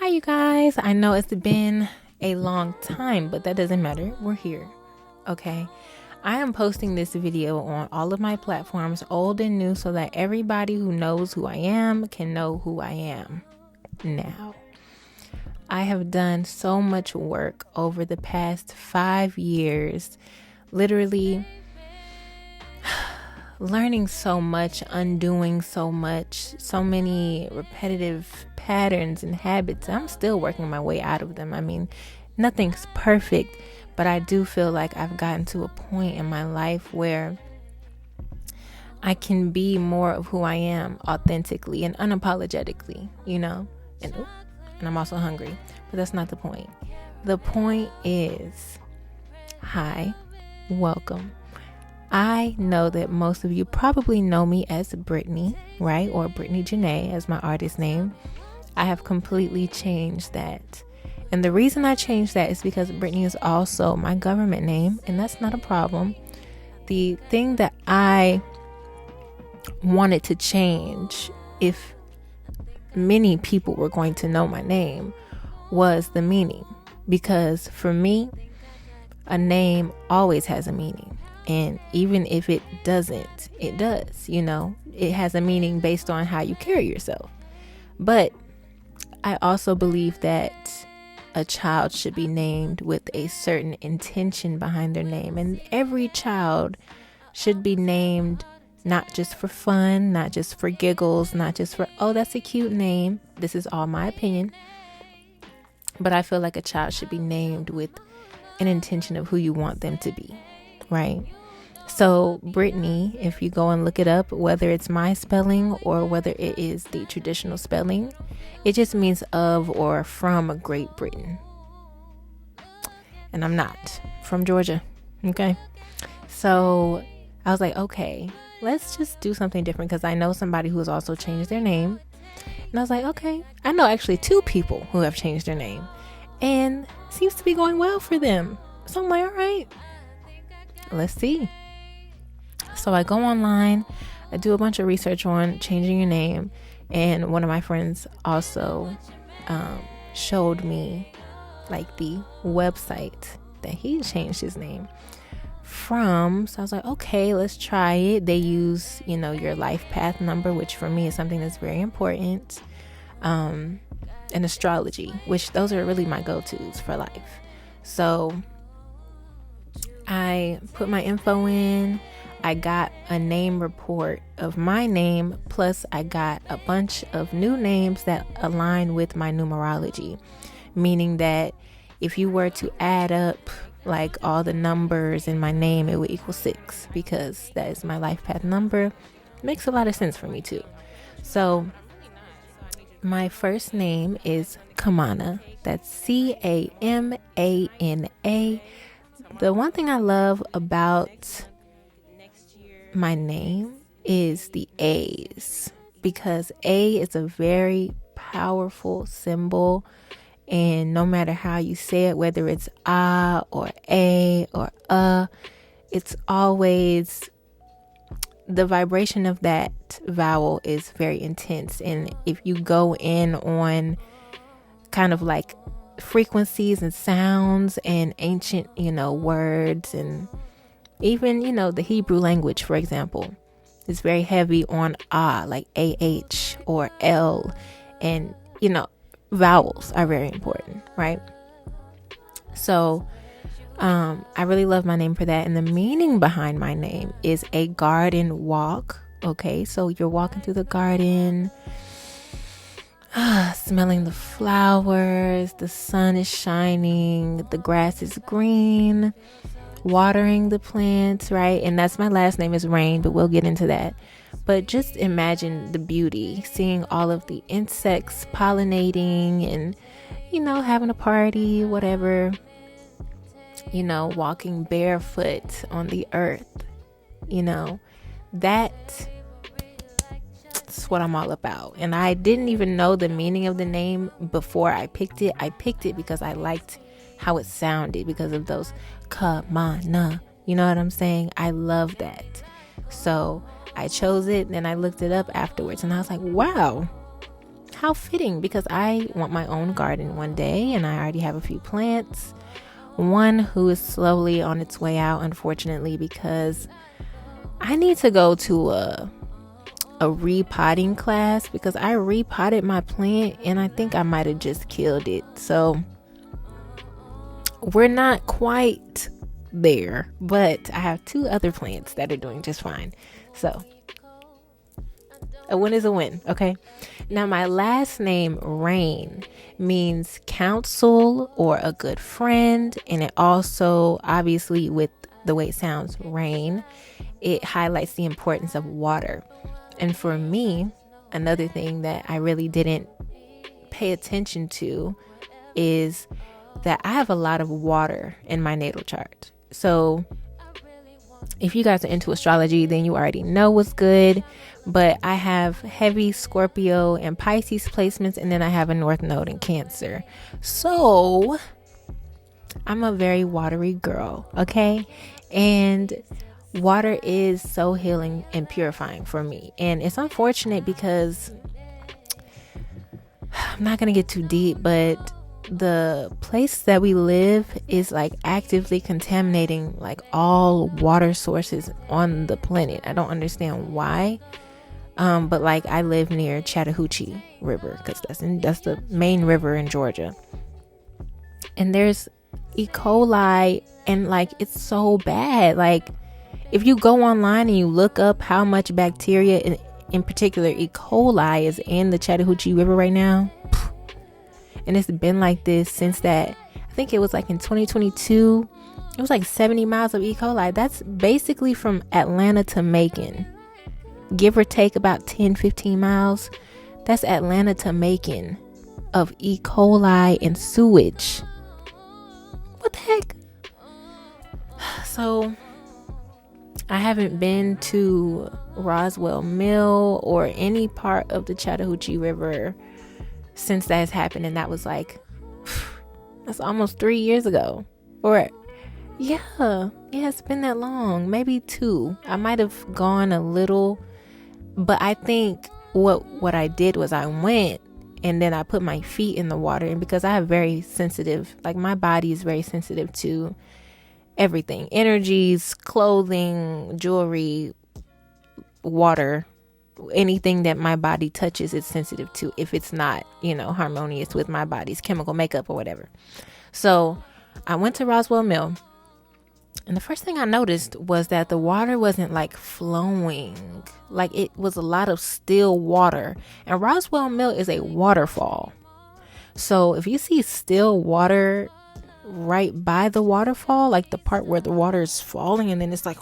Hi, you guys. I know it's been a long time, but that doesn't matter. We're here. Okay. I am posting this video on all of my platforms, old and new, so that everybody who knows who I am can know who I am now. I have done so much work over the past 5 years, literally learning so much, undoing so much, so many repetitive patterns and habits. I'm still working my way out of them. I mean, nothing's perfect, but I do feel like I've gotten to a point in my life where I can be more of who I am authentically and unapologetically, and I'm also hungry, but that's not the point. The point is, hi, welcome. I know that most of you probably know me as Brittany, right? Or Brittany Janae as my artist name. I have completely changed that. And the reason I changed that is because Brittany is also my government name, and that's not a problem. The thing that I wanted to change, if many people were going to know my name, was the meaning. Because for me, a name always has a meaning. And even if it doesn't, it does, it has a meaning based on how you carry yourself. But I also believe that a child should be named with a certain intention behind their name. And every child should be named not just for fun, not just for giggles, not just for, oh, that's a cute name. This is all my opinion. But I feel like a child should be named with an intention of who you want them to be. Right. So Brittany, if you go and look it up, whether it's my spelling or whether it is the traditional spelling, it just means of or from Great Britain. And I'm not from Georgia. Okay. So I was like, okay, let's just do something different, because I know somebody who has also changed their name. And I was like, okay, I know actually 2 people who have changed their name, and it seems to be going well for them. So I'm like, all right, let's see. So I go online, I do a bunch of research on changing your name, and one of my friends also showed me like the website that he changed his name from. So I was like, okay, let's try it. They use, your life path number, which for me is something that's very important, and astrology, which those are really my go-tos for life. So I put my info in. I got a name report of my name, plus I got a bunch of new names that align with my numerology, meaning that if you were to add up like all the numbers in my name, it would equal 6, because that is my life path number. Makes a lot of sense for me too. So my first name is Kamana. That's Camana. The one thing I love about my name is the A's, because A is a very powerful symbol, and no matter how you say it, whether it's or A or it's always, the vibration of that vowel is very intense. And if you go in on kind of like frequencies and sounds and ancient, words, and even, the Hebrew language, for example, is very heavy on like AH or L, and, vowels are very important, right? So I really love my name for that. And the meaning behind my name is a garden walk. Okay, so you're walking through the garden, smelling the flowers, the sun is shining, the grass is green, watering the plants, right? And that's my last name is Rain, but we'll get into that. But just imagine the beauty, seeing all of the insects pollinating and, having a party, whatever, walking barefoot on the earth, that's what I'm all about. And I didn't even know the meaning of the name before I picked it. I picked it because I liked how it sounded, because of those Kamana. You know what I'm saying? I love that. So I chose it, and then I looked it up afterwards, and I was like, wow, how fitting, because I want my own garden one day, and I already have a few plants. One who is slowly on its way out, unfortunately, because I need to go to a repotting class, because I repotted my plant and I think I might have just killed it. So we're not quite there, but I have 2 other plants that are doing just fine. So a win is a win. Okay. Now, my last name, Rain, means counsel or a good friend. And it also, obviously, with the way it sounds, rain, it highlights the importance of water. And for me, another thing that I really didn't pay attention to is that I have a lot of water in my natal chart. So if you guys are into astrology, then you already know what's good. But I have heavy Scorpio and Pisces placements, and then I have a North Node in Cancer. So I'm a very watery girl, okay? And water is so healing and purifying for me. And it's unfortunate because I'm not going to get too deep, but the place that we live is like actively contaminating like all water sources on the planet. I don't understand why. But like I live near Chattahoochee River, because that's the main river in Georgia. And there's E. coli, and like it's so bad. Like if you go online and you look up how much bacteria, in particular E. coli, is in the Chattahoochee River right now, and it's been like this since that, I think it was like in 2022, it was like 70 miles of E. coli. That's basically from Atlanta to Macon, give or take about 10-15 miles. That's Atlanta to Macon of E. coli and sewage. What the heck? So I haven't been to Roswell Mill or any part of the Chattahoochee River since that has happened, and that was like that's almost 3 years ago. Or yeah, it's been that long. Maybe 2. I might have gone a little, but I think what I did was I went and then I put my feet in the water, and because I have very sensitive, like my body is very sensitive to everything, energies, clothing, jewelry, water, anything that my body touches, it's sensitive to, if it's not, harmonious with my body's chemical makeup or whatever. So I went to Roswell Mill, and the first thing I noticed was that the water wasn't like flowing, like it was a lot of still water. And Roswell Mill is a waterfall. So if you see still water right by the waterfall, like the part where the water is falling and then it's like,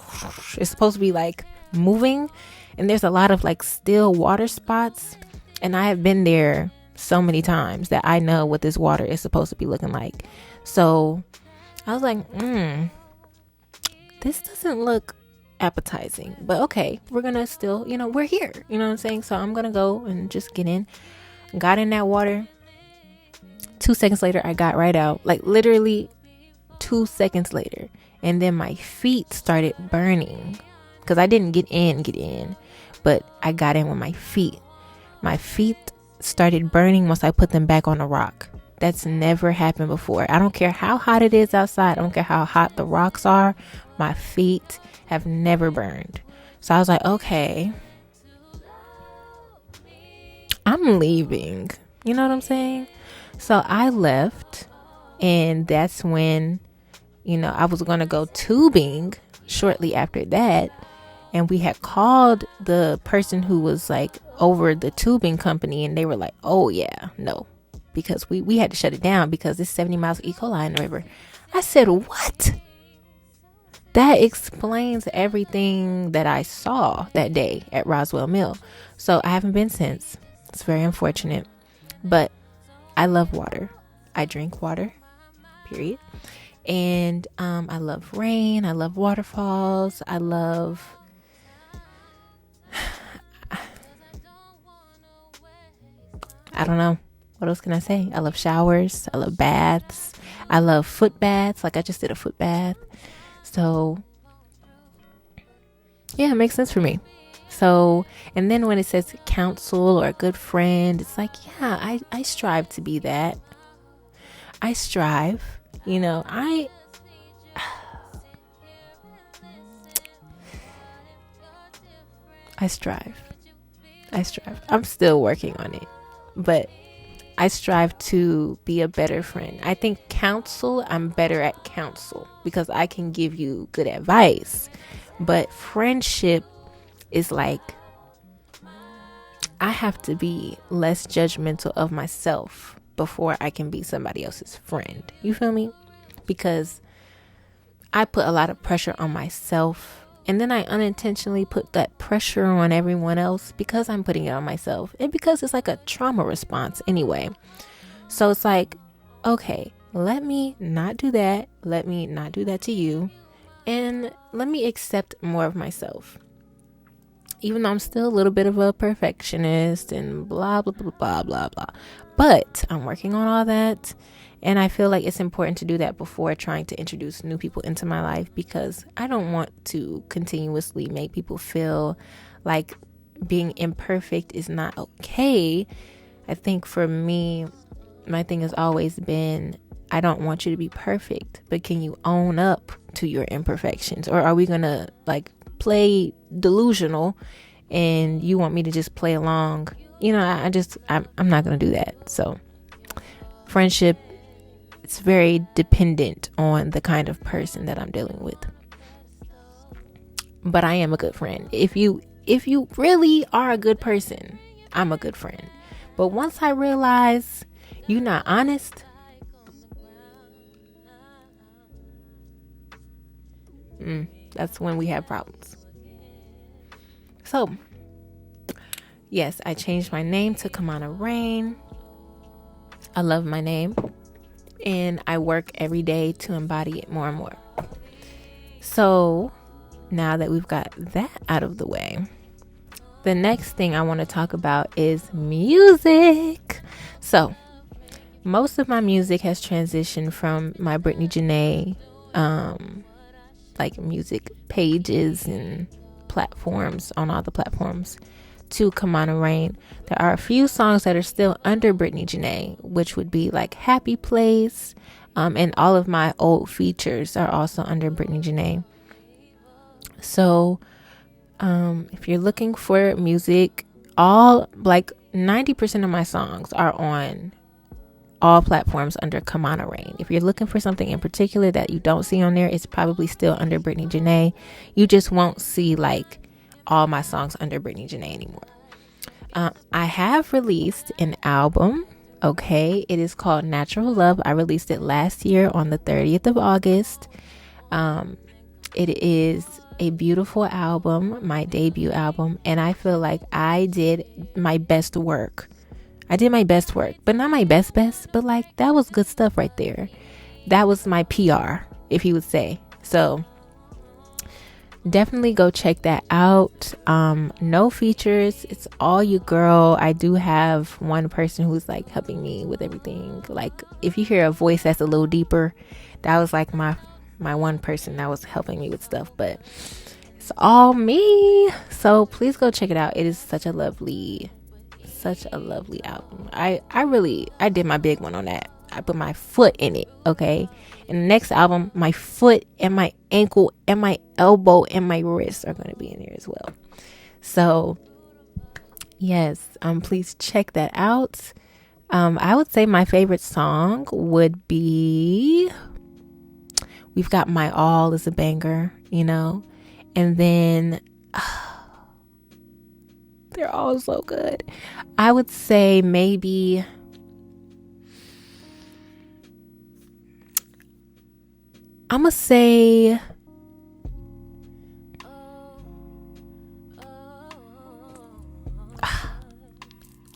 it's supposed to be like moving, and there's a lot of like still water spots. And I have been there so many times that I know what this water is supposed to be looking like. So I was like, this doesn't look appetizing, but okay, we're gonna still, we're here, you know what I'm saying? So I'm gonna go and just got in that water. 2 seconds later, I got right out, like literally 2 seconds later. And then my feet started burning, because I didn't get in, but I got in with my feet. My feet started burning once I put them back on the rock. That's never happened before. I don't care how hot it is outside. I don't care how hot the rocks are. My feet have never burned. So I was like, okay, I'm leaving. You know what I'm saying? So I left, and that's when, I was going to go tubing shortly after that. And we had called the person who was like over the tubing company, and they were like, oh yeah, no, because we had to shut it down because it's 70 miles of E. coli in the river. I said, what? That explains everything that I saw that day at Roswell Mill. So I haven't been since. It's very unfortunate, but I love water. I drink water, period. And I love rain. I love waterfalls. I don't know. What else can I say? I love showers. I love baths. I love foot baths. Like I just did a foot bath. So yeah, it makes sense for me. So, and then when it says counsel or a good friend, it's like, yeah, I strive to be that. I strive, I strive. I'm still working on it, but I strive to be a better friend. I think counsel, I'm better at counsel because I can give you good advice. But friendship is like, I have to be less judgmental of myself before I can be somebody else's friend. You feel me? Because I put a lot of pressure on myself, and then I unintentionally put that pressure on everyone else because I'm putting it on myself, and because it's like a trauma response anyway. So it's like, okay, let me not do that. Let me not do that to you. And let me accept more of myself. Even though I'm still a little bit of a perfectionist and blah, blah, blah, blah, blah, blah. But I'm working on all that. And I feel like it's important to do that before trying to introduce new people into my life, because I don't want to continuously make people feel like being imperfect is not okay. I think for me, my thing has always been, I don't want you to be perfect, but can you own up to your imperfections? Or are we going to like play delusional and you want me to just play along? I'm not going to do that. So friendship, it's very dependent on the kind of person that I'm dealing with. But I am a good friend. If you really are a good person, I'm a good friend. But once I realize you're not honest, that's when we have problems. So, yes, I changed my name to Kamana Rain. I love my name, and I work every day to embody it more and more. So, now that we've got that out of the way, the next thing I want to talk about is music. So, most of my music has transitioned from my Brittany Janae like music pages and platforms, on all the platforms, to Kamana Rain. There are a few songs that are still under Brittany Janae, which would be like Happy Place, and all of my old features are also under Brittany Janae. So if you're looking for music, all like 90% of my songs are on all platforms under Kamana Rain. If you're looking for something in particular that you don't see on there, it's probably still under Brittany Janae. You just won't see like all my songs under Brittany Janae anymore. I have released an album. Okay, it is called Natural Love. I released it last year on the 30th of August. It is a beautiful album, my debut album, and I feel like I did my best work. But not my best, but like that was good stuff right there. That was my PR, if you would say. So definitely go check that out. No features. It's all you, girl. I do have one person who's like helping me with everything. Like if you hear a voice that's a little deeper, that was like my one person that was helping me with stuff, but it's all me. So please go check it out. It is such a lovely album. I did my big one on that. I put my foot in it. Okay. And the next album, my foot and my ankle and my elbow and my wrist are going to be in there as well. So yes, please check that out. I would say my favorite song would be We've Got My All is a banger, and then they're all so good. I would say maybe I'm gonna say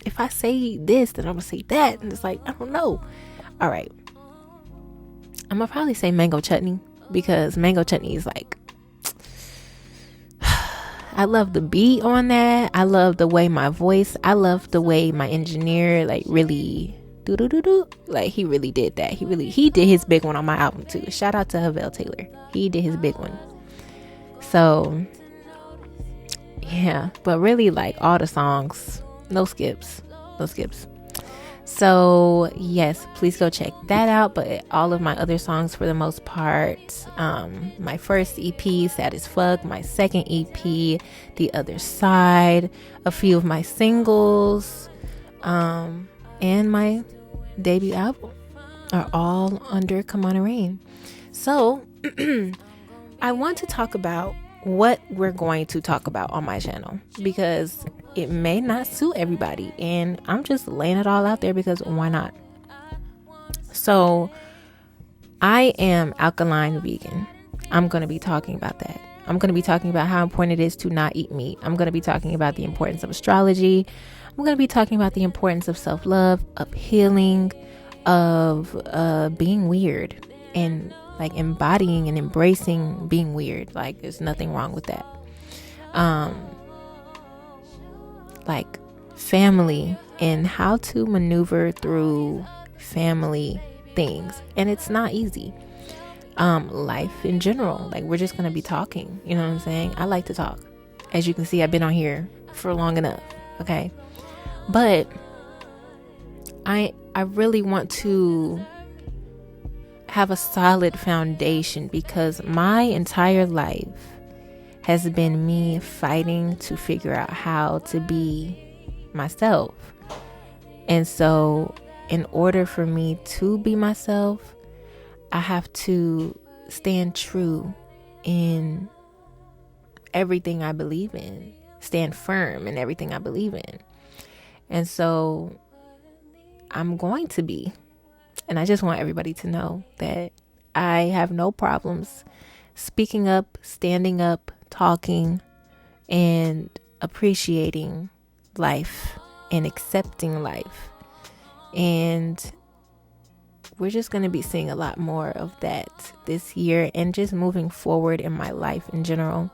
if I say this, then I'm gonna say that, and it's like, I don't know. All right, I'm gonna probably say Mango Chutney, because Mango Chutney is like, I love the beat on that. I love the way my voice, I love the way my engineer like really like he really did that. He did his big one on my album too. Shout out to Havel Taylor. He did his big one. So Yeah, but really like all the songs, no skips. So yes, please go check that out. But all of my other songs, for the most part, my first EP, Sad as Fuck, my second EP, The Other Side, a few of my singles, and my debut album are all under Come On and Rain. So I want to talk about what we're going to talk about on my channel, because it may not suit everybody, and I'm just laying it all out there because why not? So I am alkaline vegan. I'm going to be talking about that. I'm going to be talking about how important it is to not eat meat. I'm going to be talking about the importance of astrology. I'm going to be talking about the importance of self-love, of healing, of being weird, and like embodying and embracing being weird. Like there's nothing wrong with that. Like family and how to maneuver through family things. And it's not easy. Life in general. Like we're just going to be talking. You know what I'm saying? I like to talk. As you can see, I've been on here for long enough. Okay. But I really want to have a solid foundation, because my entire life has been me fighting to figure out how to be myself. And so in order for me to be myself, I have to stand true in everything I believe in, stand firm in everything I believe in. And so I'm going to be. And I just want everybody to know that I have no problems speaking up, standing up, talking, and appreciating life and accepting life. And we're just going to be seeing a lot more of that this year, and just moving forward in my life in general.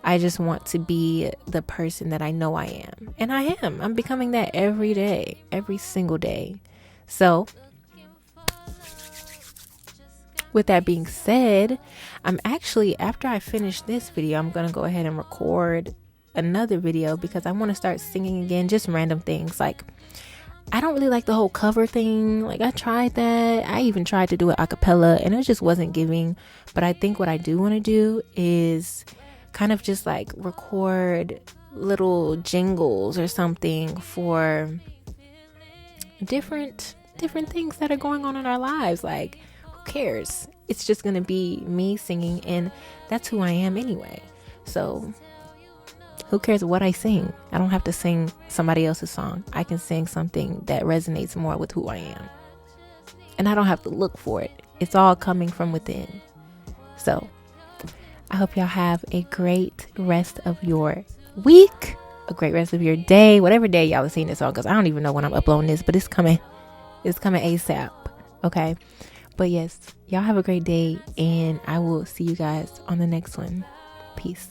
I just want to be the person that I know I am. And I am. I'm becoming that every day, every single day. So with that being said, I'm actually, after I finish this video, I'm going to go ahead and record another video, because I want to start singing again, just random things. Like, I don't really like the whole cover thing. Like, I tried that. I even tried to do it a cappella, and it just wasn't giving. But I think what I do want to do is kind of just like record little jingles or something for different things that are going on in our lives. Like, who cares? It's just going to be me singing, and that's who I am anyway. So who cares what I sing? I don't have to sing somebody else's song. I can sing something that resonates more with who I am. And I don't have to look for it. It's all coming from within. So I hope y'all have a great rest of your week, a great rest of your day, whatever day y'all are seeing this on, because I don't even know when I'm uploading this, but it's coming ASAP. Okay. But yes, y'all have a great day, and I will see you guys on the next one. Peace.